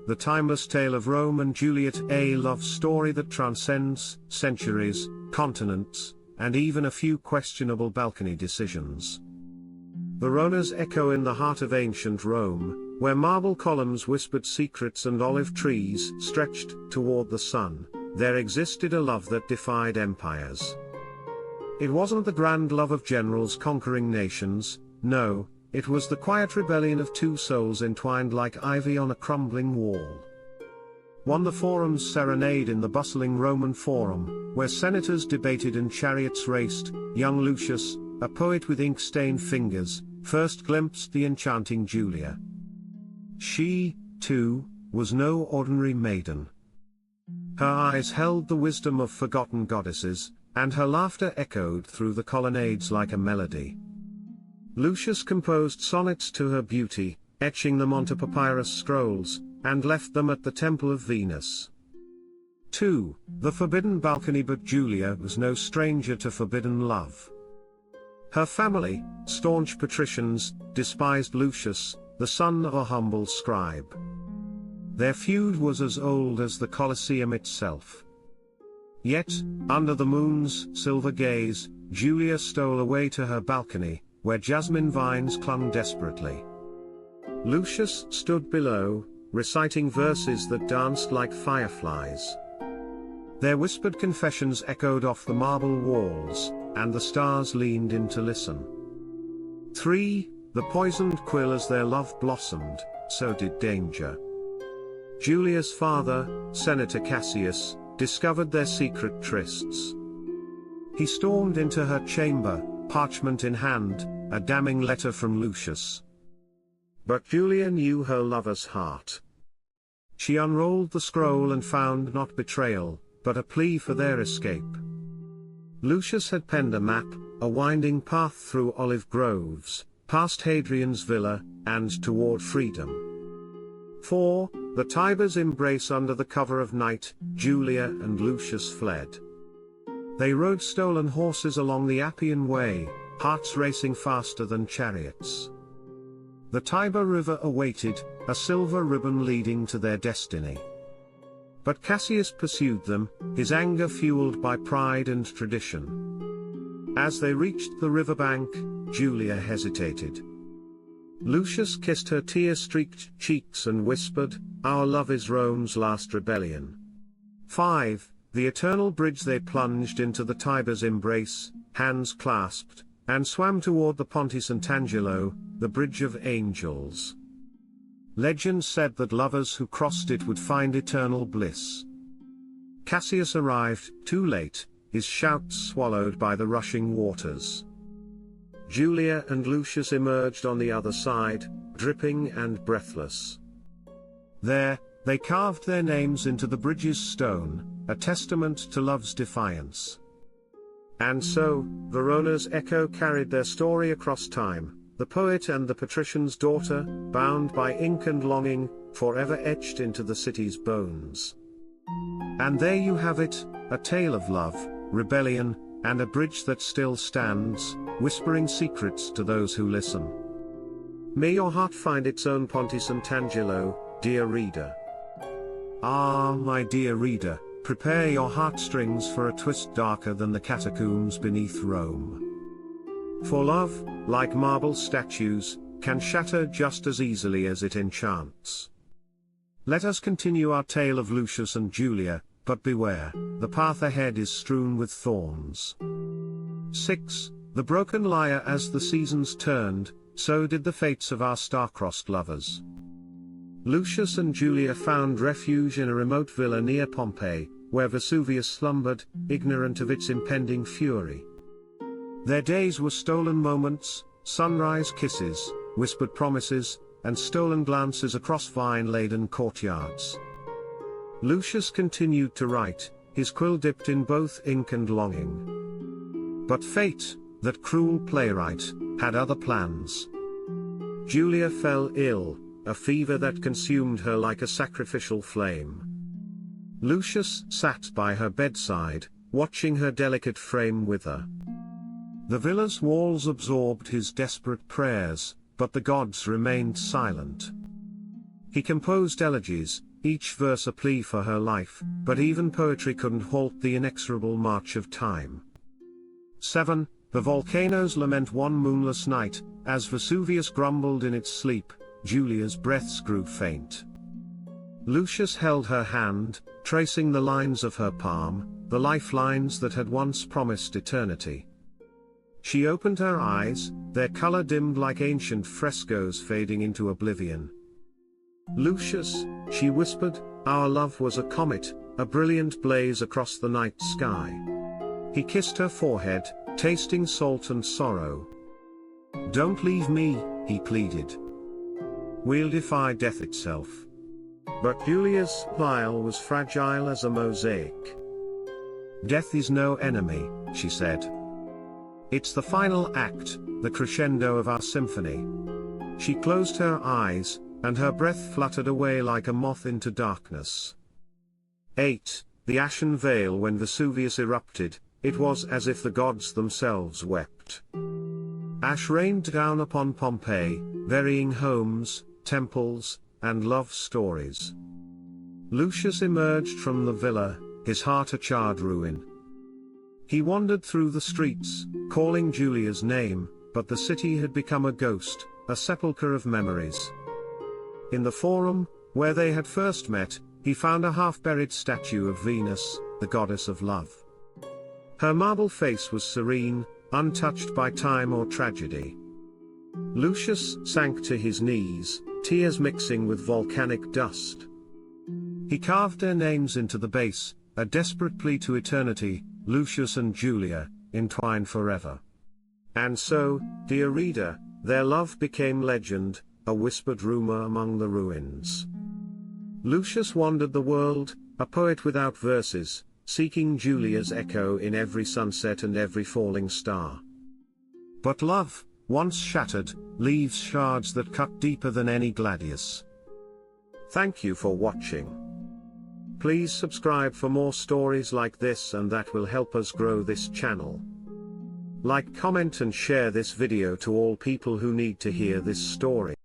the timeless tale of Rome and Juliet, a love story that transcends centuries, continents, and even a few questionable balcony decisions. Verona's echo in the heart of ancient Rome, where marble columns whispered secrets and olive trees stretched toward the sun, there existed a love that defied empires. It wasn't the grand love of generals conquering nations, no, it was the quiet rebellion of two souls entwined like ivy on a crumbling wall. One, the Forum's serenade in the bustling Roman Forum, where senators debated and chariots raced. Young Lucius, a poet with ink-stained fingers, first glimpsed the enchanting Julia. She, too, was no ordinary maiden. Her eyes held the wisdom of forgotten goddesses, and her laughter echoed through the colonnades like a melody. Lucius composed sonnets to her beauty, etching them onto papyrus scrolls, and left them at the Temple of Venus. 2. The forbidden balcony. But Julia was no stranger to forbidden love. Her family, staunch patricians, despised Lucius, the son of a humble scribe. Their feud was as old as the Colosseum itself. Yet, under the moon's silver gaze, Julia stole away to her balcony, where jasmine vines clung desperately. Lucius stood below, reciting verses that danced like fireflies. Their whispered confessions echoed off the marble walls, and the stars leaned in to listen. 3. The poisoned quill. As their love blossomed, so did danger. Julia's father, Senator Cassius, discovered their secret trysts. He stormed into her chamber, parchment in hand, a damning letter from Lucius. But Julia knew her lover's heart. She unrolled the scroll and found not betrayal, but a plea for their escape. Lucius had penned a map, a winding path through olive groves, past Hadrian's villa, and toward freedom. 4. The Tiber's embrace. Under the cover of night, Julia and Lucius fled. They rode stolen horses along the Appian Way, hearts racing faster than chariots. The Tiber River awaited, a silver ribbon leading to their destiny. But Cassius pursued them, his anger fueled by pride and tradition. As they reached the riverbank, Julia hesitated. Lucius kissed her tear-streaked cheeks and whispered, "Our love is Rome's last rebellion." 5. The eternal bridge. They plunged into the Tiber's embrace, hands clasped, and swam toward the Ponte Sant'Angelo, the Bridge of Angels. Legend said that lovers who crossed it would find eternal bliss. Cassius arrived, too late, his shouts swallowed by the rushing waters. Julia and Lucius emerged on the other side, dripping and breathless. There, they carved their names into the bridge's stone, a testament to love's defiance. And so, Verona's echo carried their story across time, the poet and the patrician's daughter, bound by ink and longing, forever etched into the city's bones. And there you have it, a tale of love, rebellion, and a bridge that still stands, whispering secrets to those who listen. May your heart find its own Ponte Sant'Angelo, dear reader. Ah, my dear reader, prepare your heartstrings for a twist darker than the catacombs beneath Rome. For love, like marble statues, can shatter just as easily as it enchants. Let us continue our tale of Lucius and Julia, but beware, the path ahead is strewn with thorns. 6. The broken lyre. As the seasons turned, so did the fates of our star-crossed lovers. Lucius and Julia found refuge in a remote villa near Pompeii, where Vesuvius slumbered, ignorant of its impending fury. Their days were stolen moments, sunrise kisses, whispered promises, and stolen glances across vine-laden courtyards. Lucius continued to write, his quill dipped in both ink and longing. But fate, that cruel playwright, had other plans. Julia fell ill, a fever that consumed her like a sacrificial flame. Lucius sat by her bedside, watching her delicate frame wither. The villa's walls absorbed his desperate prayers, but the gods remained silent. He composed elegies, each verse a plea for her life, but even poetry couldn't halt the inexorable march of time. 7. The volcanoes lament one moonless night. As Vesuvius grumbled in its sleep, Julia's breaths grew faint. Lucius held her hand, tracing the lines of her palm, the lifelines that had once promised eternity. She opened her eyes, their color dimmed like ancient frescoes fading into oblivion. "Lucius," she whispered, "our love was a comet, a brilliant blaze across the night sky." He kissed her forehead, tasting salt and sorrow. "Don't leave me," he pleaded. "We'll defy death itself." But Julia's smile was fragile as a mosaic. "Death is no enemy," she said. "It's the final act, the crescendo of our symphony." She closed her eyes, and her breath fluttered away like a moth into darkness. 8. The ashen veil. When Vesuvius erupted, it was as if the gods themselves wept. Ash rained down upon Pompeii, burying homes, temples, and love stories. Lucius emerged from the villa, his heart a charred ruin. He wandered through the streets, calling Julia's name, but the city had become a ghost, a sepulchre of memories. In the forum, where they had first met, he found a half-buried statue of Venus, the goddess of love. Her marble face was serene, untouched by time or tragedy. Lucius sank to his knees, tears mixing with volcanic dust. He carved their names into the base, a desperate plea to eternity, Lucius and Julia, entwined forever. And so, dear reader, their love became legend, a whispered rumor among the ruins. Lucius wandered the world, a poet without verses, seeking Julia's echo in every sunset and every falling star. But love, once shattered, leaves shards that cut deeper than any gladius. Thank you for watching. Please subscribe for more stories like this, and that will help us grow this channel. Like, comment and share this video to all people who need to hear this story.